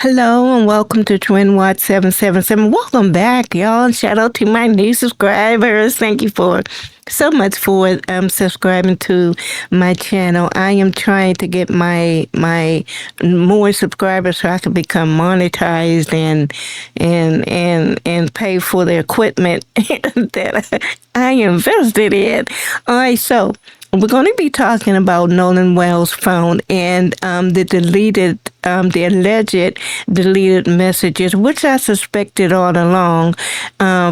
Hello and welcome to Twin Watch 777. Welcome back, y'all. Shout out to my new subscribers. Thank you for so much for subscribing to my channel. I am trying to get my more subscribers so I can become monetized and pay for the equipment that I invested in. All right, so we're going to be talking about Nolan Wells' phone and the alleged deleted messages, which I suspected all along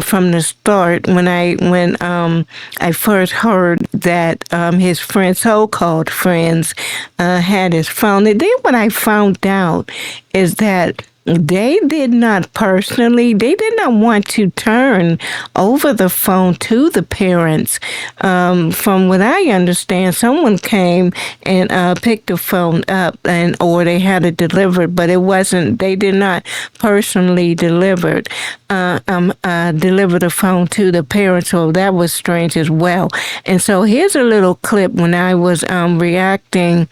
from the start when I first heard that his friends, so-called friends, had his phone. And then what I found out is that they did not want to turn over the phone to the parents. From what I understand, someone came and picked the phone up or they had it delivered, but they did not personally deliver the phone to the parents, so that was strange as well. And so here's a little clip when I was reacting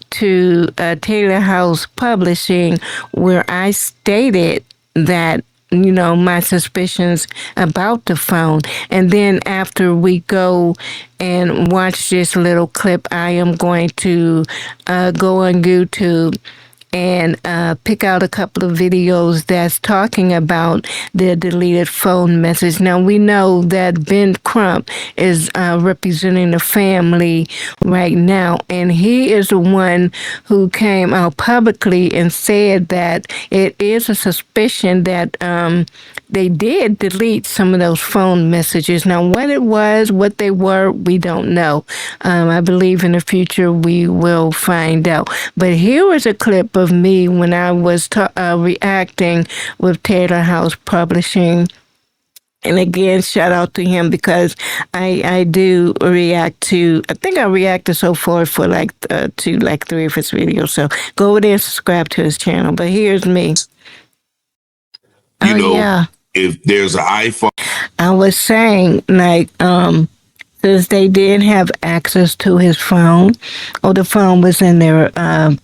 to Taylor House Publishing, where I stated that my suspicions about the phone. And then after we go and watch this little clip, I am going to go on YouTube and pick out a couple of videos that's talking about the deleted phone message. Now, we know that Ben Crump is representing the family right now, and he is the one who came out publicly and said that it is a suspicion that they did delete some of those phone messages. Now, what it was, what they were, we don't know. I believe in the future we will find out. But here was a clip of me when I was reacting with Taylor House Publishing. And again, shout out to him because I do react to, I think I reacted so far for to 3 of his videos. So go over there and subscribe to his channel. But here's me. Yeah. If there's an iPhone. I was saying, since they did have access to his phone, or the phone was in their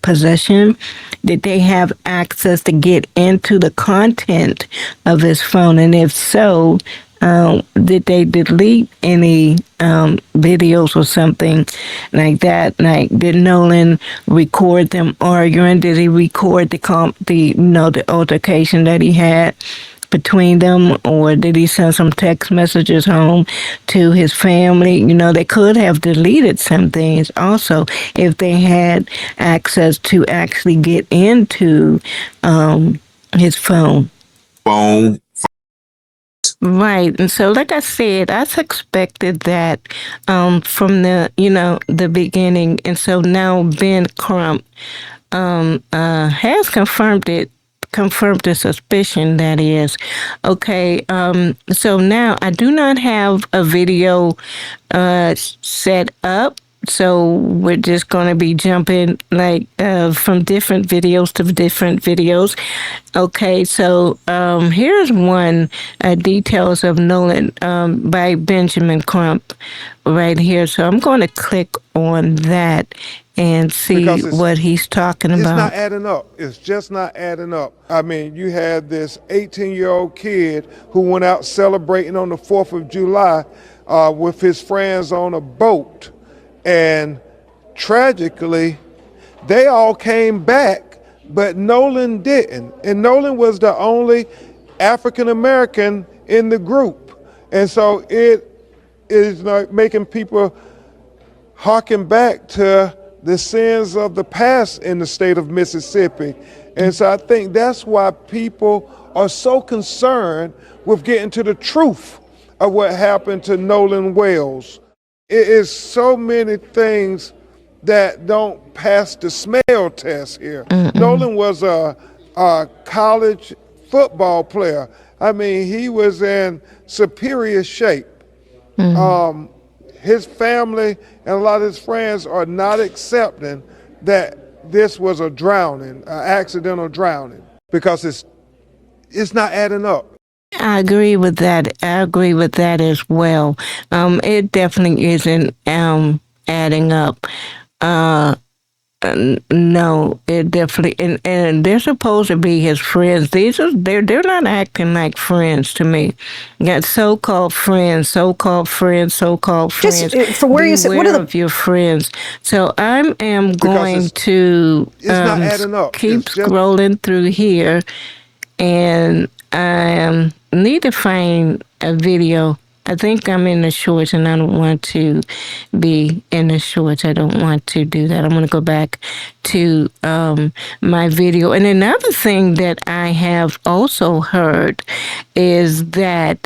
possession, did they have access to get into the content of his phone? And if so, did they delete any videos or something like that? Like, did Nolan record them arguing? Did he record the altercation that he had between them, or did he send some text messages home to his family? They could have deleted some things also if they had access to actually get into his phone. Right. And so, like I said, I suspected that from the beginning. And so now Ben Crump has confirmed the suspicion, that is. Okay, so now I do not have a video set up, so we're just going to be jumping from different videos to different videos. Okay, so here's one, details of Nolan by Benjamin Crump right here. So I'm going to click on that and see what he's talking about. It's not adding up. It's just not adding up. I mean, you had this 18-year-old kid who went out celebrating on the 4th of July with his friends on a boat. And tragically, they all came back, but Nolan didn't. And Nolan was the only African-American in the group. And so it is making people harken back to the sins of the past in the state of Mississippi. And so I think that's why people are so concerned with getting to the truth of what happened to Nolan Wells. It is so many things that don't pass the smell test here. Nolan was a college football player. I mean, he was in superior shape. His family and a lot of his friends are not accepting that this was a drowning, an accidental drowning, because it's not adding up. I agree with that. I agree with that as well. It definitely isn't adding up. No, it definitely, and they're supposed to be his friends. They're not acting like friends to me. Got so-called friends, so-called friends, so-called Just friends. for where you sit, what Beware are the of your friends. So I am going it's- to It's not adding up. keep It's just- scrolling through here, and I need to find a video. I think I'm in the shorts, and I don't want to be in the shorts. I don't want to do that. I'm going to go back to my video. And another thing that I have also heard is that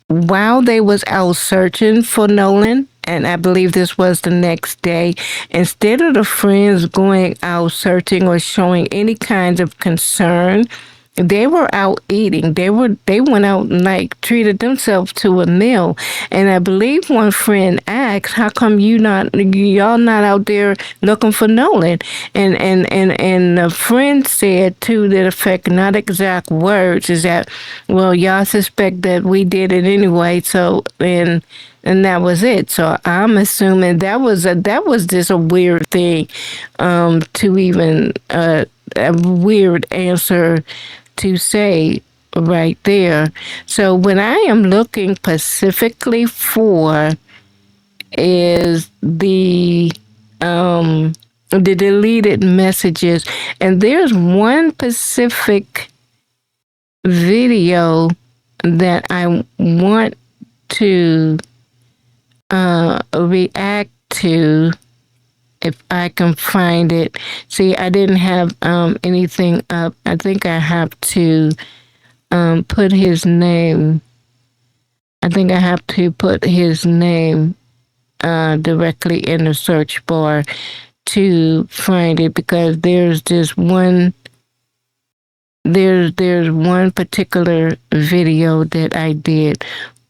while they was out searching for Nolan, and I believe this was the next day, instead of the friends going out searching or showing any kinds of concern, they were out eating. They went out and like treated themselves to a meal. And I believe one friend asked, "How come y'all not out there looking for Nolan?" And the friend said to the effect, not exact words, is that, "Well, y'all suspect that we did it anyway." So and that was it. So I'm assuming that was just a weird thing, to even a weird answer to say right there. So what I am looking specifically for is the deleted messages, and there's one specific video that I want to react to if I can find it. See, I didn't have anything up. I think I have to put his name. I think I have to put his name directly in the search bar to find it, because there's this one. There's one particular video that I did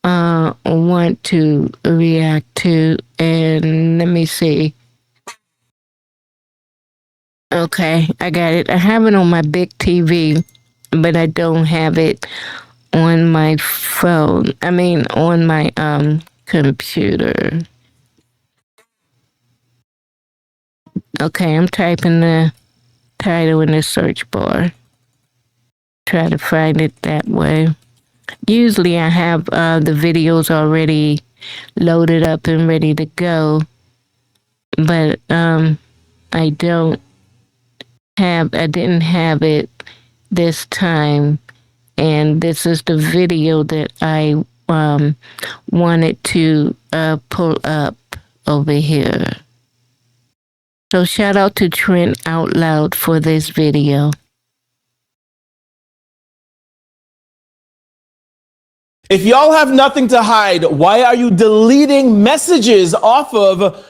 want to react to, and let me see. Okay, I got it. I have it on my big TV, but I don't have it on my phone. I mean, on my computer. Okay, I'm typing the title in the search bar. Try to find it that way. Usually I have the videos already loaded up and ready to go, but I didn't have it this time, and this is the video that I wanted to pull up over here. So shout out to Trent Out Loud for this video. If y'all have nothing to hide, why are you deleting messages off of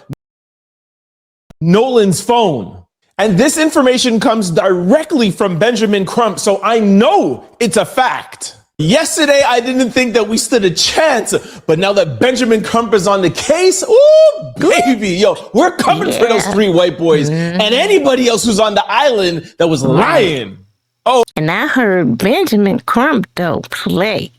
Nolan's phone? And this information comes directly from Ben Crump, so I know it's a fact. Yesterday, I didn't think that we stood a chance, but now that Ben Crump is on the case, ooh, baby, yo, we're coming for those three white boys and anybody else who's on the island that was lying. Oh, and I heard Benjamin Crump though play.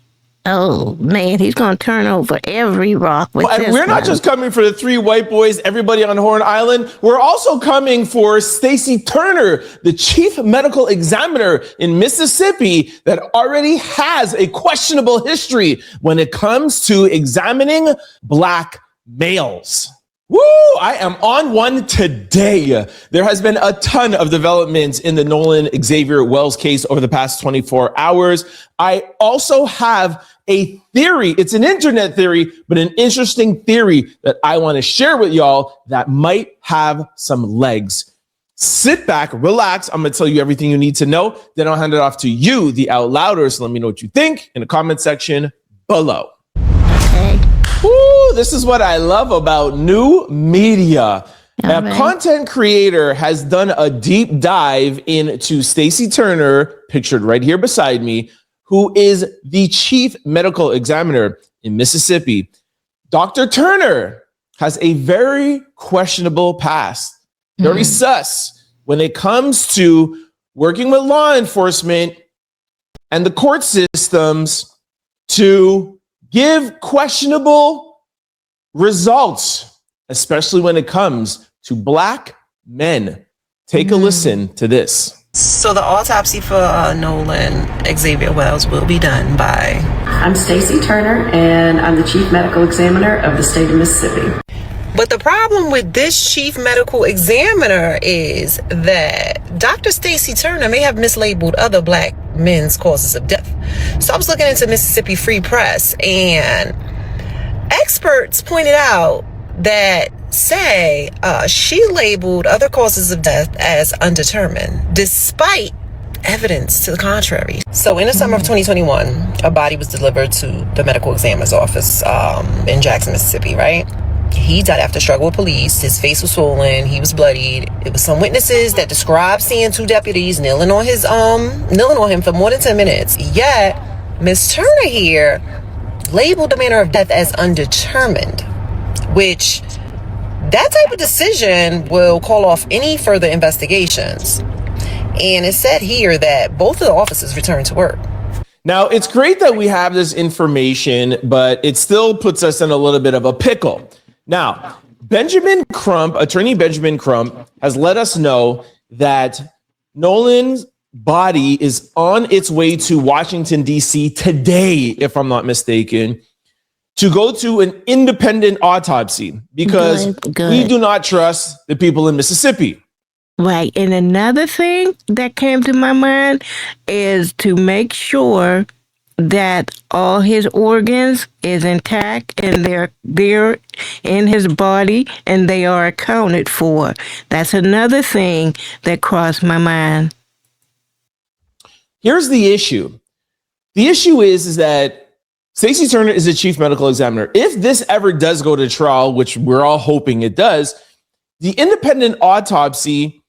Oh man, he's gonna turn over every rock with and this we're not one. just coming for the three white boys, everybody on Horn Island. We're also coming for Stacey Turner, the chief medical examiner in Mississippi that already has a questionable history when it comes to examining Black males. Woo! I am on one today. There has been a ton of developments in the Nolan Xavier Wells case over the past 24 hours. I also have a theory. It's an internet theory, but an interesting theory that I want to share with y'all that might have some legs. Sit back, relax. I'm going to tell you everything you need to know. Then I'll hand it off to you, the Out Louders. Let me know what you think in the comment section below. Okay. Woo, this is what I love about new media. A content creator has done a deep dive into Stacey Turner, pictured right here beside me, who is the chief medical examiner in Mississippi. Dr. Turner has a very questionable past, very sus when it comes to working with law enforcement and the court systems to give questionable results, especially when it comes to black men. Take a listen to this. So the autopsy for Nolan Xavier Wells will be done by... I'm Stacy Turner, and I'm the Chief Medical Examiner of the state of Mississippi. But the problem with this chief medical examiner is that Dr. Stacy Turner may have mislabeled other black men's causes of death. So I was looking into Mississippi Free Press, and experts pointed out that she labeled other causes of death as undetermined, despite evidence to the contrary. So in the summer of 2021, a body was delivered to the medical examiner's office in Jackson, Mississippi, right? He died after a struggle with police. His face was swollen. He was bloodied. It was some witnesses that described seeing two deputies kneeling on him for more than 10 minutes. Yet, Miss Turner here labeled the manner of death as undetermined, which that type of decision will call off any further investigations. And it said here that both of the officers returned to work. Now, it's great that we have this information, but it still puts us in a little bit of a pickle. Now, Attorney Benjamin Crump has let us know that Nolan's body is on its way to Washington, D.C. today, if I'm not mistaken, to go to an independent autopsy because we do not trust the people in Mississippi. Right. And another thing that came to my mind is to make sure that all his organs is intact and they're in his body and they are accounted for. That's another thing that crossed my mind. Here's the issue. The issue is that Stacy Turner is the chief medical examiner. If this ever does go to trial, which we're all hoping it does, the independent autopsy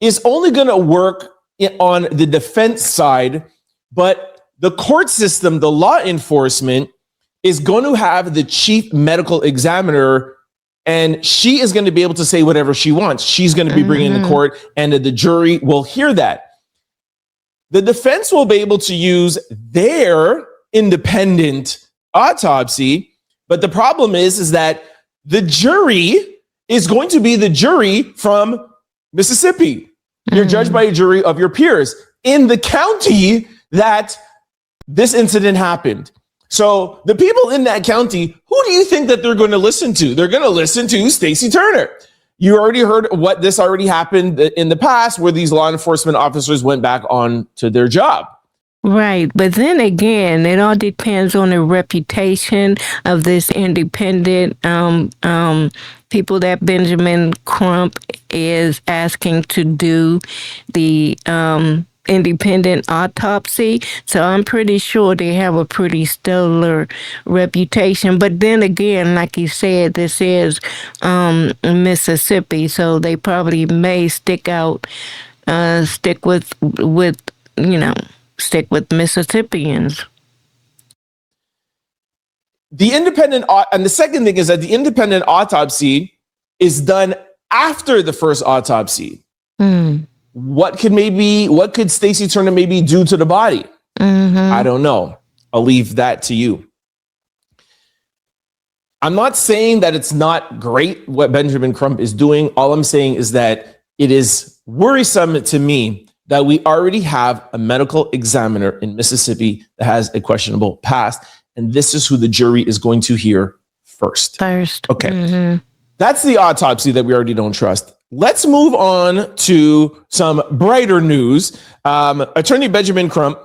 is only going to work on the defense side, but the court system, the law enforcement, is going to have the chief medical examiner, and she is going to be able to say whatever she wants. She's going to be bringing in the court, and the jury will hear that. The defense will be able to use their independent autopsy, but the problem is that the jury is going to be the jury from Mississippi. You're judged by a jury of your peers in the county that this incident happened. So the people in that county, who do you think that they're going to listen to? They're going to listen to Stacy Turner. You already heard what this already happened in the past, where these law enforcement officers went back on to their job. Right. But then again, it all depends on the reputation of this independent people that Benjamin Crump is asking to do the independent autopsy. So I'm pretty sure they have a pretty stellar reputation. But then again, like you said, this is Mississippi, so they probably may stick with Mississippians. And the second thing is that the independent autopsy is done after the first autopsy. What could Stacy Turner maybe do to the body? I don't know. I'll leave that to you. I'm not saying that it's not great what Benjamin Crump is doing. All I'm saying is that it is worrisome to me that we already have a medical examiner in Mississippi that has a questionable past, and this is who the jury is going to hear first. Okay. That's the autopsy that we already don't trust. Let's move on to some brighter news. Attorney Benjamin Crump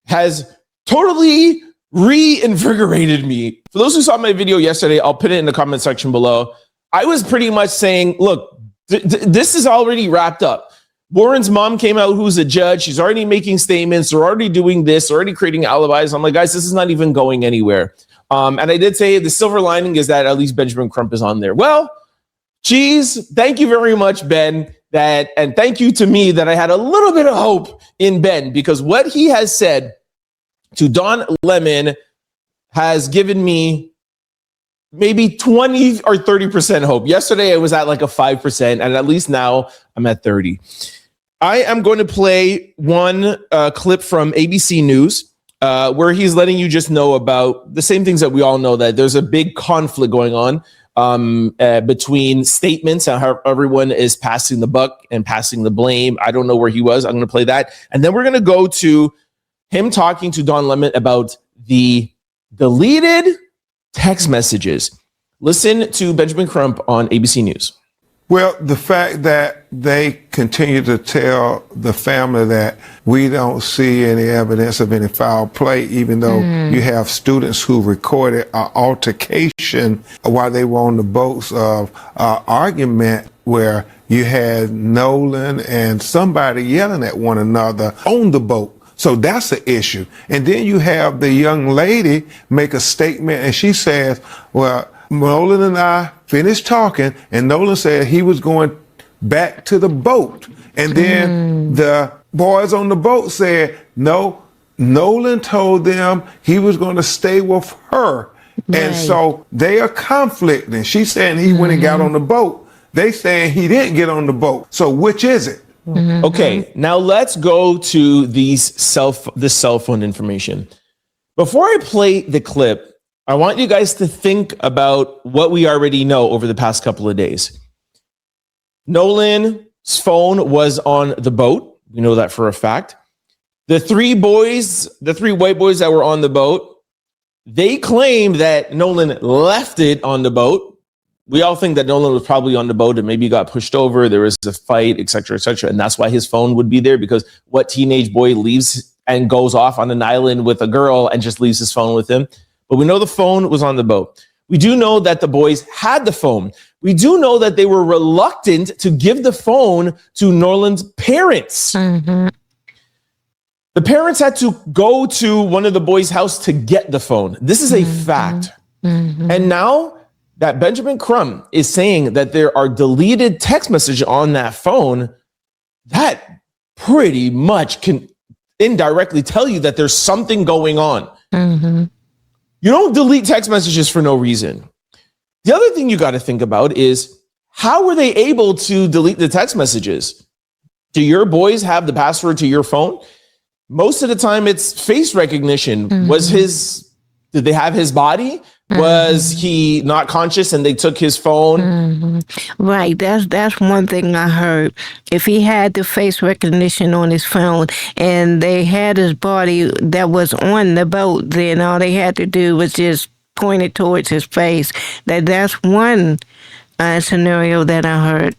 has totally reinvigorated me. For those who saw my video yesterday, I'll put it in the comment section below. I was pretty much saying, look, this is already wrapped up. Warren's mom came out, who's a judge. She's already making statements. They're already doing this, already creating alibis. I'm like, guys, this is not even going anywhere. And I did say the silver lining is that at least Benjamin Crump is on there. Well, geez, thank you very much, Ben. And thank you to me that I had a little bit of hope in Ben, because what he has said to Don Lemon has given me maybe 20 or 30% hope. Yesterday, I was at like a 5%, and at least now I'm at 30. I am going to play one clip from ABC News where he's letting you just know about the same things that we all know, that there's a big conflict going on between statements and how everyone is passing the buck and passing the blame. I don't know where he was. I'm going to play that. And then we're going to go to him talking to Don Lemon about the deleted text messages. Listen to Benjamin Crump on ABC News. Well, the fact that they continue to tell the family that we don't see any evidence of any foul play, even though you have students who recorded an altercation while they were on the boats of argument where you had Nolan and somebody yelling at one another on the boat. So that's the issue. And then you have the young lady make a statement and she says, well, Nolan and I finished talking, and Nolan said he was going back to the boat. And then the boys on the boat said, no, Nolan told them he was going to stay with her. Right. And so they are conflicting. She's saying he went and got on the boat. They saying he didn't get on the boat. So which is it? Okay, now let's go to this cell phone information. Before I play the clip, I want you guys to think about what we already know over the past couple of days. Nolan's phone was on the boat. We know that for a fact. The three white boys that were on the boat, they claim that Nolan left it on the boat. We all think that Nolan was probably on the boat and maybe got pushed over. There was a fight, et cetera, and that's why his phone would be there, because what teenage boy leaves and goes off on an island with a girl and just leaves his phone with him? But we know the phone was on the boat. We do know that the boys had the phone. We do know that they were reluctant to give the phone to Nolan's parents. The parents had to go to one of the boys' house to get the phone. This is a fact. And now that Benjamin Crump is saying that there are deleted text messages on that phone, that pretty much can indirectly tell you that there's something going on. You don't delete text messages for no reason. The other thing you got to think about is, how were they able to delete the text messages? Do your boys have the password to your phone? Most of the time it's face recognition. Did they have his body? Was he not conscious and they took his phone? Right. That's one thing I heard. If he had the face recognition on his phone and they had his body that was on the boat, then all they had to do was just point it towards his face. That's one scenario that I heard.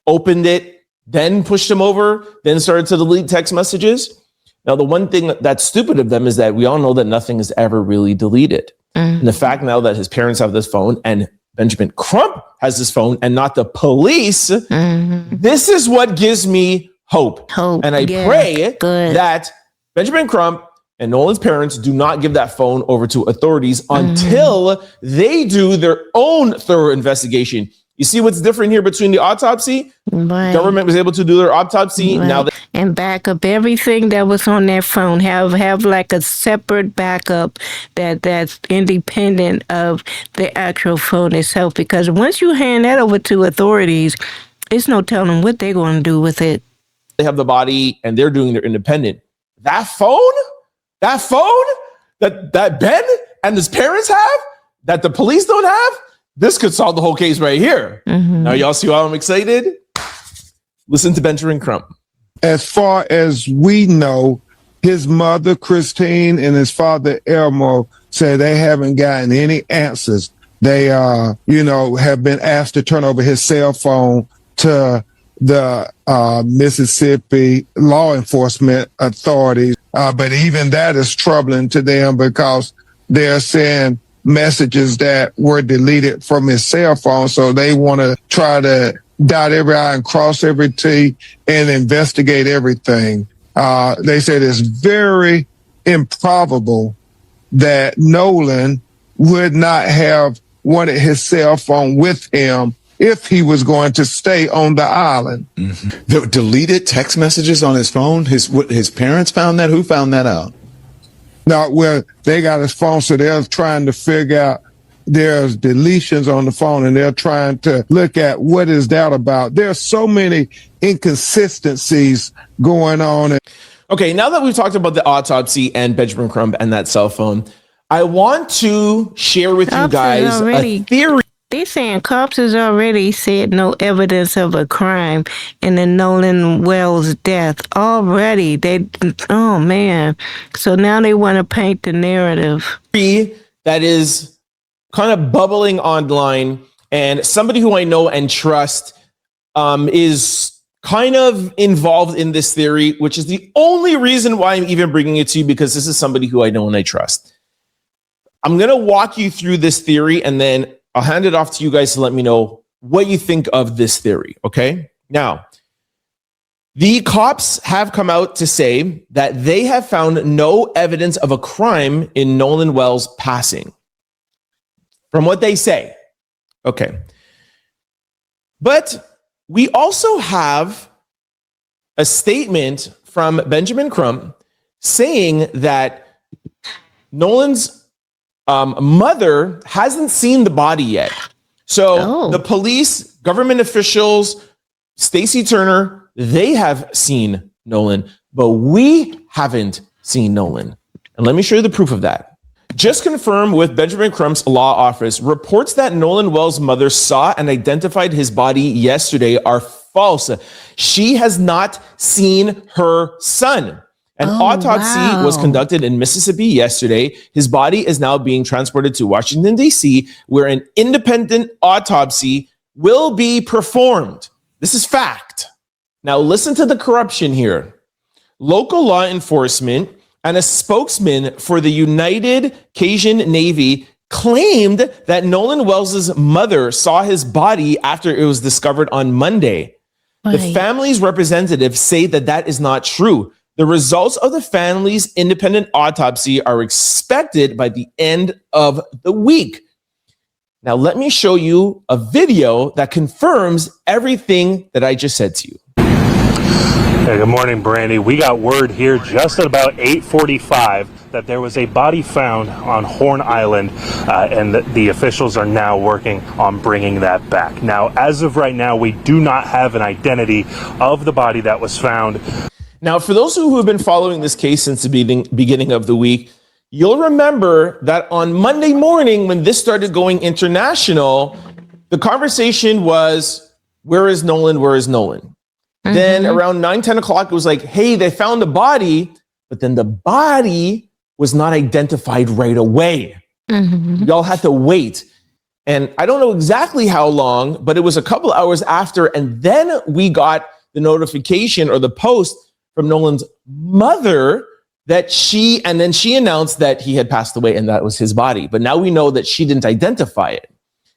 Opened it, then pushed him over, then started to delete text messages. Now, the one thing that's stupid of them is that we all know that nothing is ever really deleted. And the fact now that his parents have this phone and Benjamin Crump has this phone and not the police, this is what gives me hope. And I pray that Benjamin Crump and Nolan's parents do not give that phone over to authorities until they do their own thorough investigation. You see what's different here between the autopsy? Right. Government was able to do their autopsy. Right. Now and back up everything that was on that phone. Have like a separate backup that's independent of the actual phone itself. Because once you hand that over to authorities, it's no telling what they're going to do with it. They have the body and they're doing their independent. That phone that Ben and his parents have, that the police don't have, this could solve the whole case right here. Now, y'all see why I'm excited? Listen to Benjamin Crump. As far as we know, his mother, Christine, and his father, Elmo, say they haven't gotten any answers. They, have been asked to turn over his cell phone to the Mississippi law enforcement authorities. But even that is troubling to them because they're saying messages that were deleted from his cell phone. So they want to try to dot every I and cross every T and investigate everything. They said it's very improbable that Nolan would not have wanted his cell phone with him if he was going to stay on the island. The deleted text messages on his phone, his parents found that? Who found that out? No, well, they got his phone, so they're trying to figure out there's deletions on the phone, and they're trying to look at what is that about. There's so many inconsistencies going on. Okay, now that we've talked about the autopsy and Benjamin Crump and that cell phone, I want to share with you guys a theory. They saying cops has already said no evidence of a crime in the Nolan Wells death already. Oh man. So now they want to paint the narrative. That is kind of bubbling online, and somebody who I know and trust is kind of involved in this theory, which is the only reason why I'm even bringing it to you, because this is somebody who I know and I trust. I'm going to walk you through this theory, and then I'll hand it off to you guys to let me know what you think of this theory, okay? Now, the cops have come out to say that they have found no evidence of a crime in Nolan Wells' passing. From what they say. Okay. But we also have a statement from Benjamin Crump saying that Nolan's mother hasn't seen the body yet. So the police, government officials, Stacey Turner, they have seen Nolan, but we haven't seen Nolan. And let me show you the proof of that. Just confirmed with Benjamin Crump's law office, reports that Nolan Wells' mother saw and identified his body yesterday are false. She has not seen her son. An autopsy was conducted in Mississippi yesterday. His body is now being transported to Washington, D.C., where an independent autopsy will be performed. This is fact. Now listen to the corruption here. Local law enforcement and a spokesman for the United Cajun Navy claimed that Nolan Wells' mother saw his body after it was discovered on Monday. Right. The family's representatives say that that is not true. The results of the family's independent autopsy are expected by the end of the week. Now, let me show you a video that confirms everything that I just said to you. Hey, good morning, Brandy. We got word here just at about 8:45 that there was a body found on Horn Island, and the officials are now working on bringing that back. Now, as of right now, we do not have an identity of the body that was found. Now, for those who have been following this case since the beginning of the week, you'll remember that on Monday morning, when this started going international, the conversation was, where is Nolan? Where is Nolan? Mm-hmm. Then around 9-10 o'clock, it was like, hey, they found a body, but then the body was not identified right away. Mm-hmm. Y'all had to wait. And I don't know exactly how long, but it was a couple hours after. And then we got the notification or the post from Nolan's mother that she announced that he had passed away and that was his body. But now we know that she didn't identify it.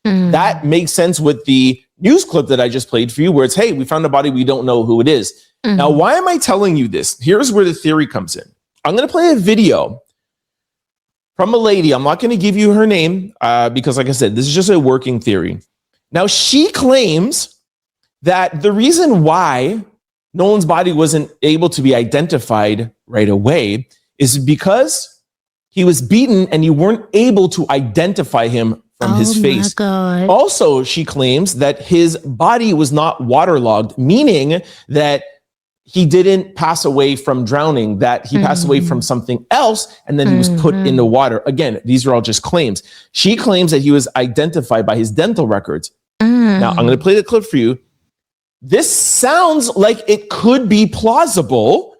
Mm. That makes sense with the news clip that I just played for you, where it's, hey, we found a body, we don't know who it is. Mm-hmm. Now, why am I telling you this? Here's where the theory comes in. I'm going to play a video from a lady. I'm not going to give you her name because, like I said, this is just a working theory. Now, she claims that the reason why Nolan's body wasn't able to be identified right away is because he was beaten and you weren't able to identify him from his face. God. Also, she claims that his body was not waterlogged, meaning that he didn't pass away from drowning, that he passed away from something else, and then he was put in the water. Again, these are all just claims. She claims that he was identified by his dental records. Now, I'm going to play the clip for you. This sounds like it could be plausible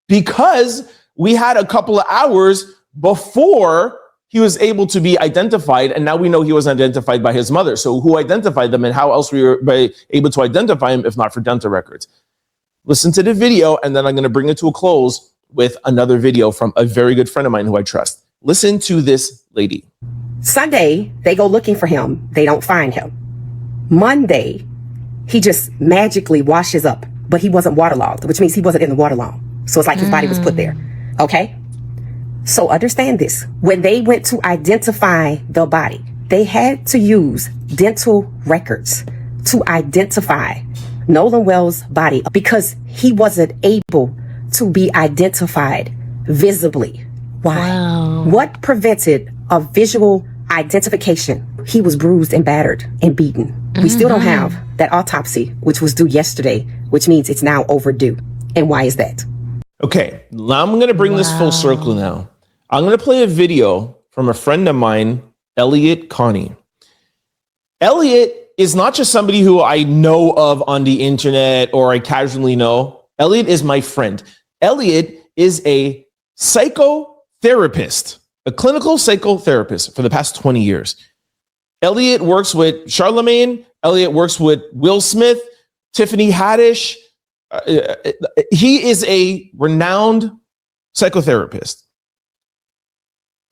because we had a couple of hours before he was able to be identified, and now we know he was identified by his mother. So who identified them, and how else we were able to identify him if not for dental records? Listen to the video, and then I'm going to bring it to a close with another video from a very good friend of mine who I trust. Listen to this lady. Sunday, they go looking for him. They don't find him. Monday, he just magically washes up, but he wasn't waterlogged, which means he wasn't in the water long. So it's like his body was put there. Okay? So understand this. When they went to identify the body, they had to use dental records to identify Nolan Wells' body because he wasn't able to be identified visibly. Why? Wow. What prevented a visual identification? He was bruised and battered and beaten. We still don't have that autopsy, which was due yesterday, which means it's now overdue. And why is that? Okay, now I'm going to bring this full circle now. I'm going to play a video from a friend of mine, Elliot Connie. Elliot is not just somebody who I know of on the internet or I casually know. Elliot is my friend. Elliot is a psychotherapist, a clinical psychotherapist for the past 20 years. Elliot works with Charlemagne. Elliot works with Will Smith, Tiffany Haddish. He is a renowned psychotherapist.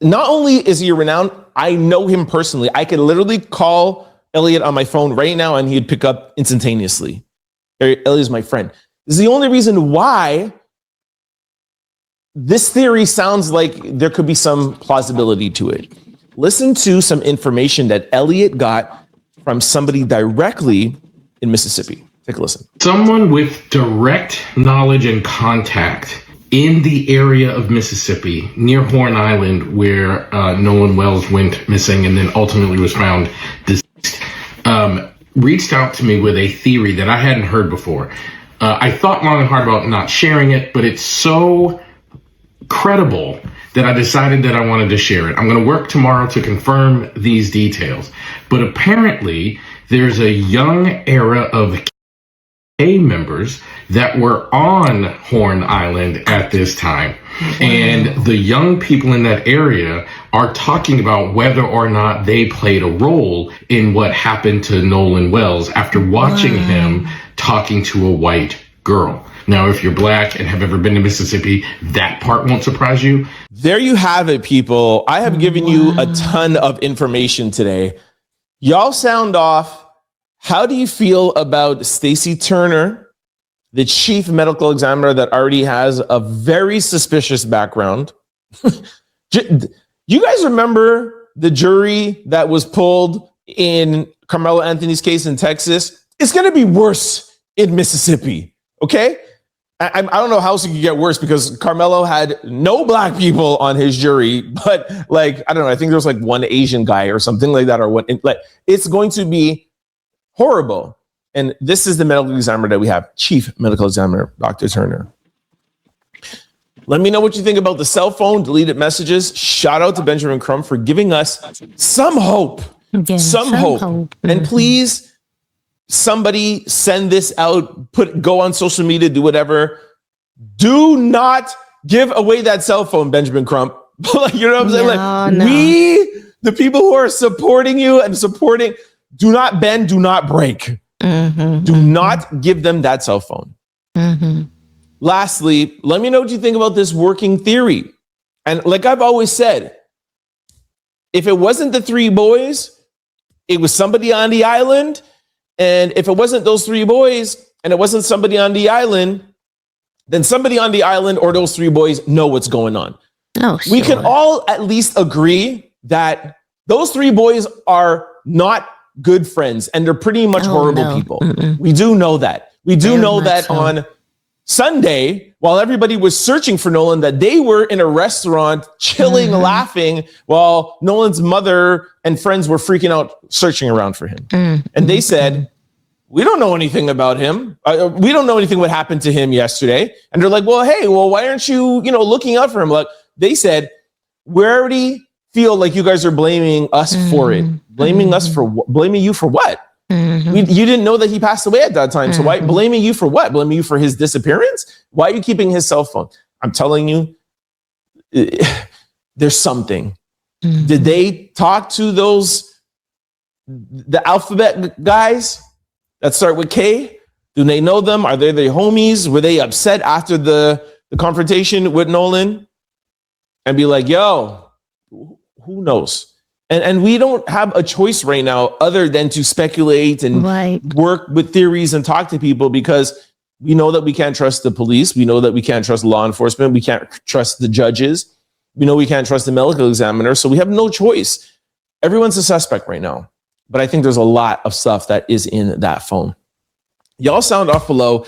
Not only is he a renowned, I know him personally. I could literally call Elliot on my phone right now and he'd pick up instantaneously. Elliot is my friend. This is the only reason why this theory sounds like there could be some plausibility to it. Listen to some information that Elliot got from somebody directly in Mississippi. Take a listen. Someone with direct knowledge and contact in the area of Mississippi, near Horn Island, where Nolan Wells went missing and then ultimately was found deceased, reached out to me with a theory that I hadn't heard before. I thought long and hard about not sharing it, but it's so credible that I decided that I wanted to share it. I'm going to work tomorrow to confirm these details. But apparently, there's a young era of KKK members that were on Horn Island at this time. And the young people in that area are talking about whether or not they played a role in what happened to Nolan Wells after watching him talking to a white girl. Now, if you're black and have ever been to Mississippi, that part won't surprise you. There you have it, people. I have given you a ton of information today. Y'all sound off. How do you feel about Stacey Turner, the chief medical examiner that already has a very suspicious background? You guys remember the jury that was pulled in Carmelo Anthony's case in Texas? It's going to be worse in Mississippi, okay? I don't know how else it could get worse because Carmelo had no black people on his jury, but like, I don't know, I think there was like one Asian guy or something like that, or what, like, it's going to be horrible. And this is the medical examiner that we have, Chief Medical Examiner, Dr. Turner. Let me know what you think about the cell phone, deleted messages. Shout out to Benjamin Crump for giving us some hope, some hope. And please, somebody send this out, go on social media, do whatever. Do not give away that cell phone, Benjamin Crump. You know what I'm saying? We, the people who are supporting you and supporting, do not bend, do not break. Do not give them that cell phone. Lastly, let me know what you think about this working theory. And like I've always said, if it wasn't the three boys, it was somebody on the island. And if it wasn't those three boys and it wasn't somebody on the island, then somebody on the island or those three boys know what's going on. Oh, sure. We can all at least agree that those three boys are not good friends and they're pretty much horrible people. We do know that. We do know that on Sunday, while everybody was searching for Nolan, that they were in a restaurant chilling, laughing, while Nolan's mother and friends were freaking out, searching around for him. And they said, we don't know anything about him. We don't know anything what happened to him yesterday. And they're like, well, hey, why aren't you, looking out for him? Like they said, we already feel like you guys are blaming us for it. Blaming us for blaming you for what? You didn't know that he passed away at that time. So why blaming you for what? Blaming you for his disappearance? Why are you keeping his cell phone? I'm telling you, there's something. Did they talk to the alphabet guys that start with K? Do they know them? Are they their homies? Were they upset after the confrontation with Nolan? And be like, yo, who knows? And we don't have a choice right now other than to speculate and work with theories and talk to people because we know that we can't trust the police. We know that we can't trust law enforcement. We can't trust the judges. We know we can't trust the medical examiner. So we have no choice. Everyone's a suspect right now. But I think there's a lot of stuff that is in that phone. Y'all sound off below.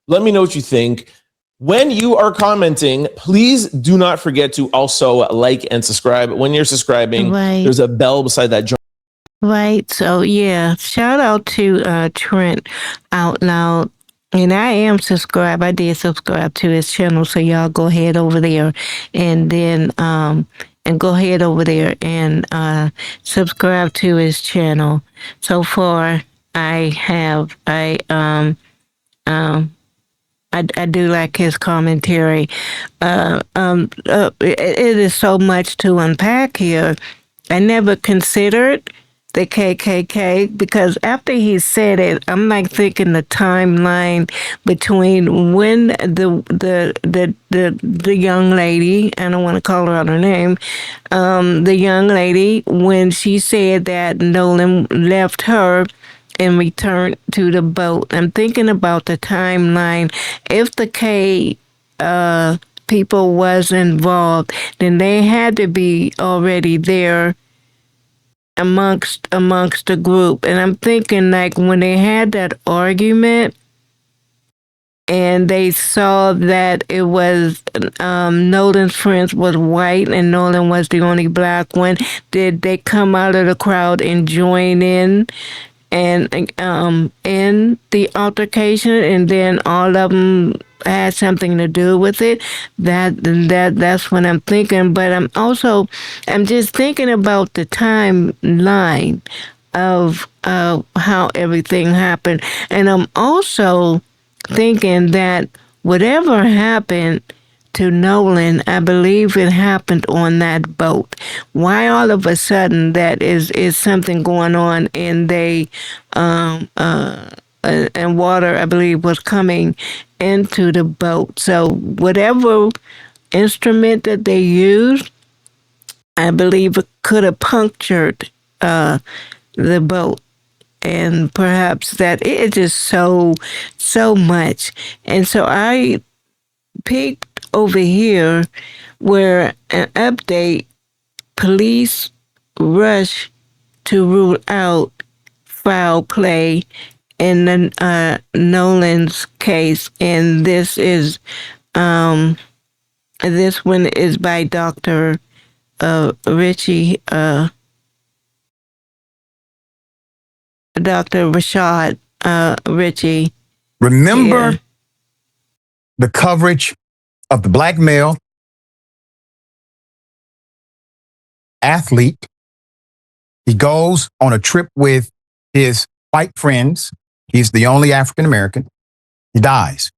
Let me know what you think. When you are commenting, please do not forget to also like and subscribe. When you're subscribing, there's a bell beside that. Right. So, yeah, shout out to Trent Out Loud. And I am subscribed. I did subscribe to his channel. So y'all go ahead over there. And then and go ahead over there and subscribe to his channel. So far, I do like his commentary. It is so much to unpack here. I never considered the KKK because after he said it, I'm like thinking the timeline between when the young lady, I don't want to call her out her name, the young lady, when she said that Nolan left her and returned to the boat. I'm thinking about the timeline. If the K people was involved, then they had to be already there amongst the group. And I'm thinking like when they had that argument and they saw that it was Nolan's friends was white and Nolan was the only black one, did they come out of the crowd and join in and in the altercation, and then all of them had something to do with it? That's what I'm thinking. But I'm just thinking about the timeline of how everything happened, and I'm also thinking that whatever happened to Nolan, I believe it happened on that boat. Why all of a sudden that is something going on, and they and water, I believe, was coming into the boat. So whatever instrument that they used, I believe it could have punctured the boat. And perhaps that it's just so much. And so I peeked over here where an update, police rush to rule out foul play in the Nolan's case. And this one is by Dr. Richie, Dr. Rashad Richie. Remember Yeah. the coverage of the black male athlete. He goes on a trip with his white friends. He's the only African American. He dies.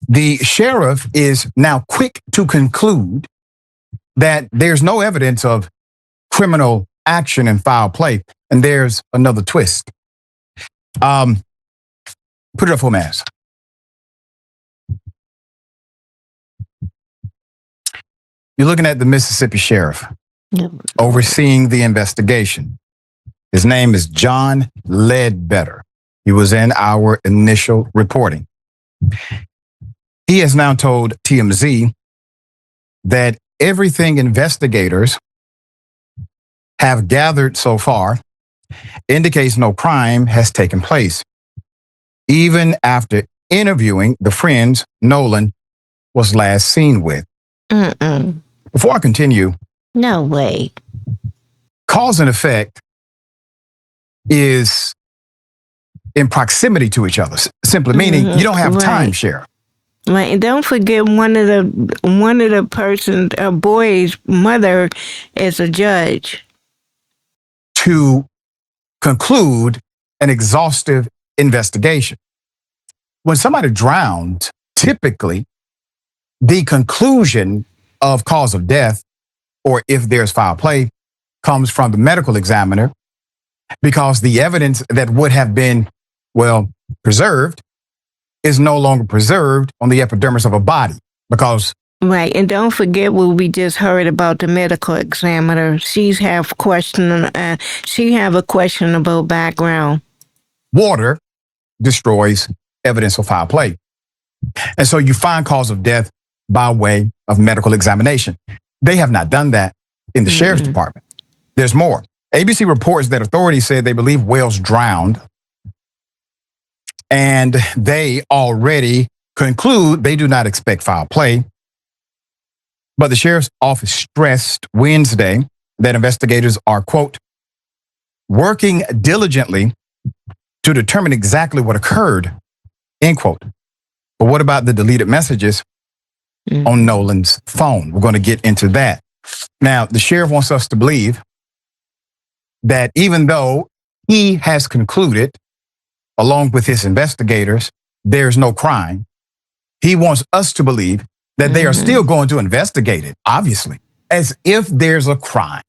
The sheriff is now quick to conclude that there's no evidence of criminal action and foul play. And there's another twist. Put it up for mass. You're looking at the Mississippi sheriff overseeing the investigation. His name is John Ledbetter. He was in our initial reporting. He has now told TMZ that everything investigators have gathered so far indicates no crime has taken place, even after interviewing the friends Nolan was last seen with. Before I continue, No way. cause and effect is in proximity to each other, simply meaning you don't have time share. Right, and don't forget one of the person, a boy's mother, is a judge. To conclude an exhaustive investigation. When somebody drowns, typically the conclusion of cause of death, or if there's foul play, comes from the medical examiner, because the evidence that would have been, preserved is no longer preserved on the epidermis of a body, because Right, and don't forget what we just heard about the medical examiner. She have a questionable background. water destroys evidence of foul play. And so you find cause of death by way of medical examination. They have not done that in the sheriff's department. There's more. ABC reports that authorities said they believe Wells drowned, and they already conclude they do not expect foul play. But the sheriff's office stressed Wednesday that investigators are, quote, working diligently to determine exactly what occurred, end quote. But what about the deleted messages on Nolan's phone? We're going to get into that. Now, the sheriff wants us to believe that even though he has concluded, along with his investigators, there's no crime, he wants us to believe that they are still going to investigate it, obviously, as if there's a crime.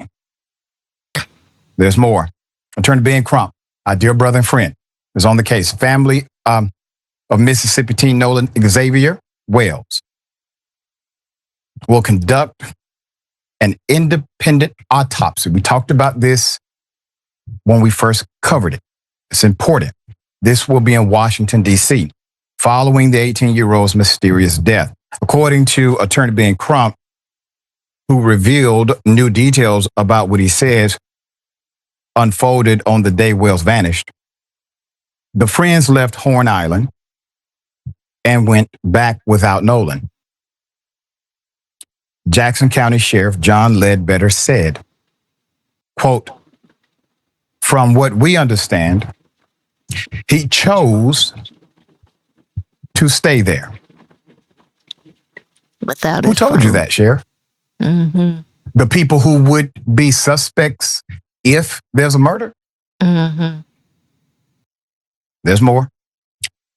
There's more. Attorney Ben Crump, our dear brother and friend, is on the case. Family of Mississippi teen Nolan Wells will conduct an independent autopsy. We talked about this when we first covered it. It's important. This will be in Washington, D.C., following the 18-year-old's mysterious death. According to Attorney Ben Crump, who revealed new details about what he says unfolded on the day Wells vanished, the friends left Horn Island and went back without Nolan. Jackson County Sheriff John Ledbetter said, quote, "From what we understand, he chose to stay there." Without Who told you that, Sheriff? The people who would be suspects if there's a murder? There's more.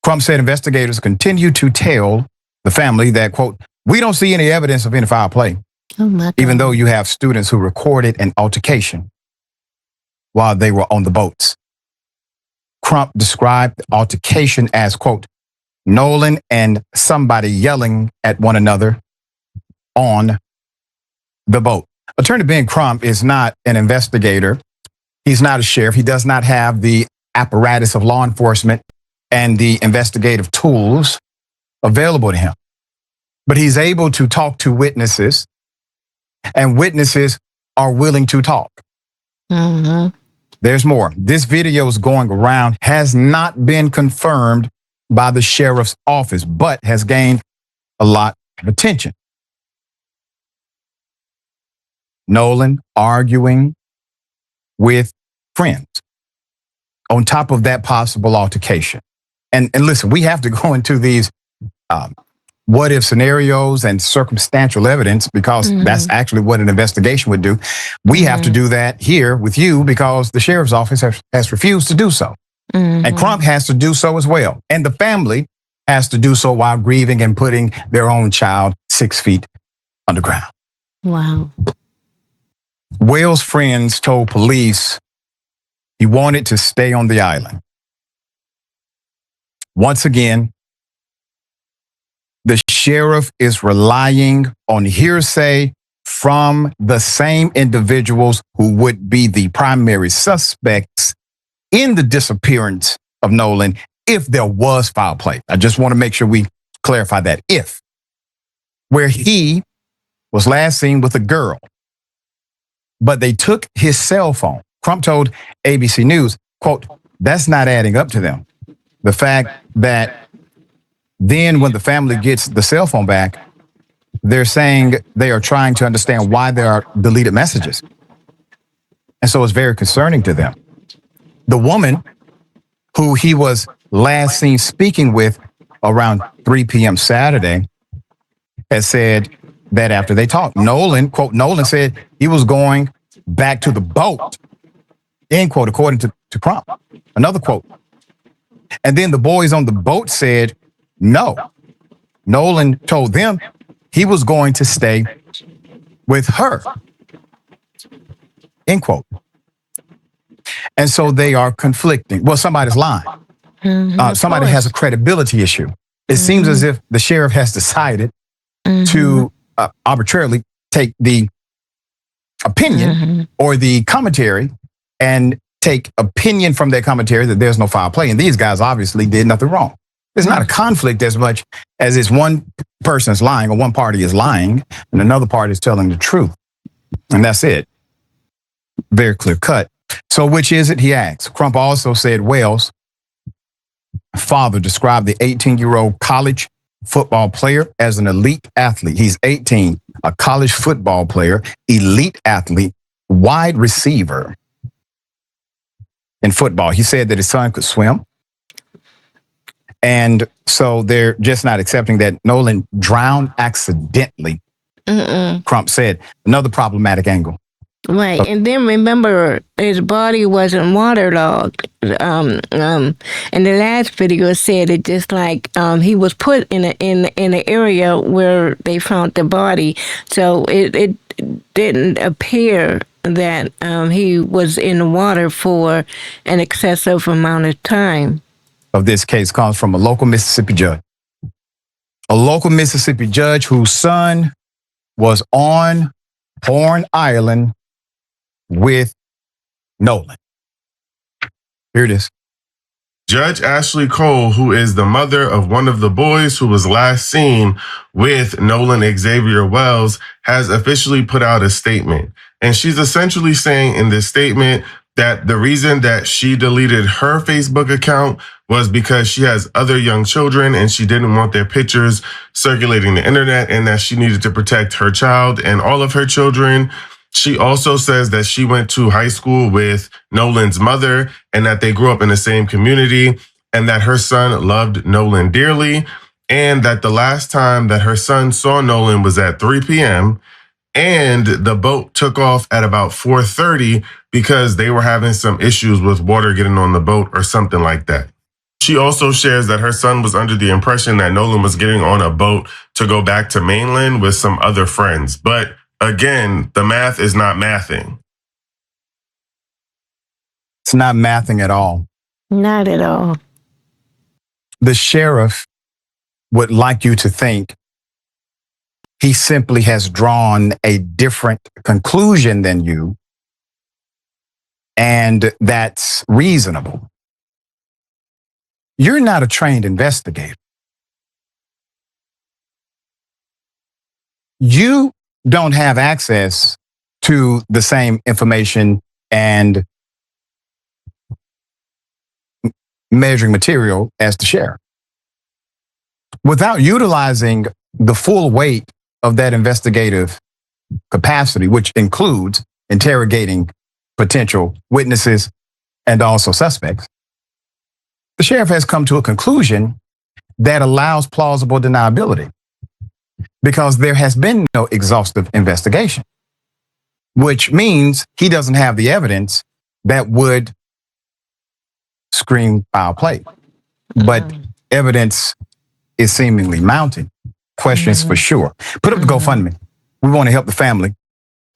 Crump said investigators continue to tell the family that, quote, "We don't see any evidence of any foul play, even though you have students who recorded an altercation while they were on the boats." Crump described the altercation as, quote, "Nolan and somebody yelling at one another on the boat." Attorney Ben Crump is not an investigator. He's not a sheriff. He does not have the apparatus of law enforcement and the investigative tools available to him. But he's able to talk to witnesses, and witnesses are willing to talk. There's more. This video is going around, has not been confirmed by the sheriff's office, but has gained a lot of attention. Nolan arguing with friends on top of that possible altercation. And listen, we have to go into these what if scenarios and circumstantial evidence because that's actually what an investigation would do. We have to do that here with you because the sheriff's office has refused to do so. And Crump has to do so as well. And the family has to do so while grieving and putting their own child 6 feet underground. Wow. Wells' friends told police he wanted to stay on the island. Once again, the sheriff is relying on hearsay from the same individuals who would be the primary suspects in the disappearance of Nolan if there was foul play. I just want to make sure we clarify that if, where he was last seen with a girl, but they took his cell phone. Crump told ABC News, quote, "That's not adding up to them. The fact that then when the family gets the cell phone back, they're saying they are trying to understand why there are deleted messages. And so it's very concerning to them." The woman who he was last seen speaking with around 3 p.m. Saturday has said that after they talked, Nolan, quote, Nolan said he was going back to the boat, end quote, according to Crump. Another quote. And then the boys on the boat said, no. Nolan told them he was going to stay with her, end quote. And so they are conflicting. Well, somebody's lying. Somebody has a credibility issue. It seems as if the sheriff has decided to arbitrarily take the opinion or the commentary and take opinion from their commentary that there's no foul play. And these guys obviously did nothing wrong. It's not a conflict as much as it's one person is lying or one party is lying and another party is telling the truth. And that's it. Very clear cut. So which is it, he asks. Crump also said Wells' father described the 18-year-old college football player as an elite athlete. He's 18, a college football player, elite athlete, wide receiver in football. He said that his son could swim. And so they're just not accepting that Nolan drowned accidentally Crump said. Another problematic angle. Right, and then remember his body wasn't waterlogged. In the last video, said it just like he was put in an area where they found the body, so it didn't appear that he was in the water for an excessive amount of time. Of this case comes from a local Mississippi judge. A local Mississippi judge whose son was on Horn Island with Nolan. Here it is. Judge Ashley Cole, who is the mother of one of the boys who was last seen with Nolan Xavier Wells, has officially put out a statement. And she's essentially saying in this statement that the reason that she deleted her Facebook account was because she has other young children and she didn't want their pictures circulating the internet, and that she needed to protect her child and all of her children. She also says that she went to high school with Nolan's mother and that they grew up in the same community, and that her son loved Nolan dearly, and that the last time that her son saw Nolan was at 3 p.m. and the boat took off at about 4:30 because they were having some issues with water getting on the boat or something like that. She also shares that her son was under the impression that Nolan was getting on a boat to go back to mainland with some other friends. But again, the math is not mathing. It's not mathing at all. Not at all. The sheriff would like you to think he simply has drawn a different conclusion than you, and that's reasonable. You're not a trained investigator. You don't have access to the same information and measuring material as the sheriff. Without utilizing the full weight of that investigative capacity, which includes interrogating potential witnesses and also suspects, the sheriff has come to a conclusion that allows plausible deniability, because there has been no exhaustive investigation, which means he doesn't have the evidence that would scream foul play. But evidence is seemingly mounting. Questions for sure. Put up the GoFundMe. We want to help the family.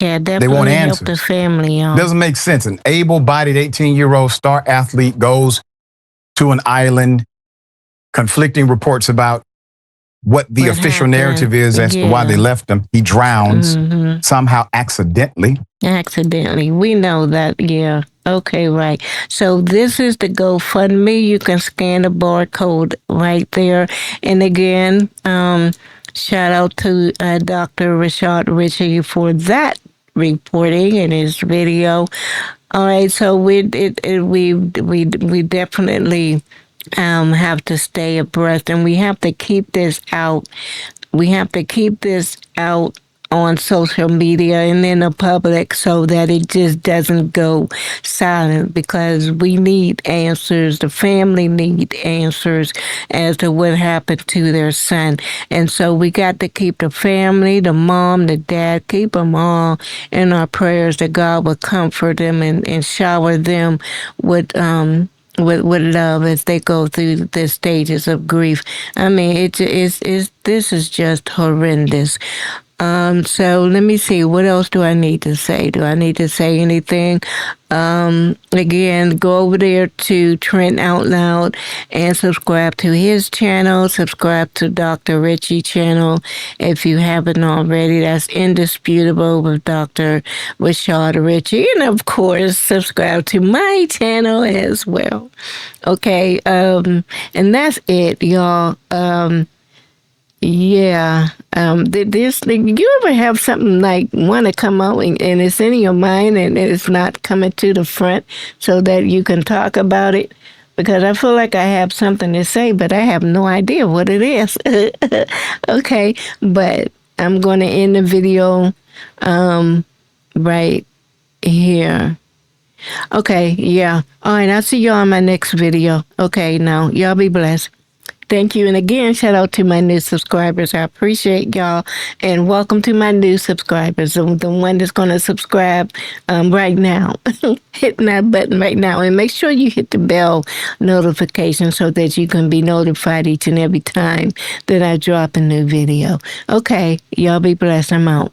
Yeah, They definitely want help answers. the family out. Doesn't make sense. An able-bodied 18-year-old star athlete goes to an island, conflicting reports about what the official narrative is as to why they left him. He drowns somehow accidentally. Accidentally. We know that, yeah. Okay, right. So this is the GoFundMe. You can scan the barcode right there. And again, shout out to Dr. Rashad Ritchie for that reporting in his video. All right, so we definitely have to stay abreast, and we have to keep this out. We have to keep this out on social media and in the public so that it just doesn't go silent, because we need answers. The family need answers as to what happened to their son. And so we got to keep the family, the mom, the dad, keep them all in our prayers, that God will comfort them and shower them with love as they go through the stages of grief. I mean, this is just horrendous. So let me see, what else do I need to say? Do I need to say anything? Again, go over there to Trent Out Loud and subscribe to his channel. Subscribe to Dr. Ritchie channel if you haven't already. That's Indisputable with Dr. Rashad Ritchie. And of course, subscribe to my channel as well. Okay, and that's it, y'all. Yeah. This thing, you ever have something like want to come out and it's in your mind and it's not coming to the front so that you can talk about it? Because I feel like I have something to say, but I have no idea what it is. Okay, but I'm going to end the video right here. Okay, yeah. All right, I'll see y'all in my next video. Okay, now, y'all be blessed. Thank you. And again, shout out to my new subscribers. I appreciate y'all. And welcome to my new subscribers, the one that's going to subscribe right now. Hitting that button right now. And make sure you hit the bell notification so that you can be notified each and every time that I drop a new video. Okay. Y'all be blessed. I'm out.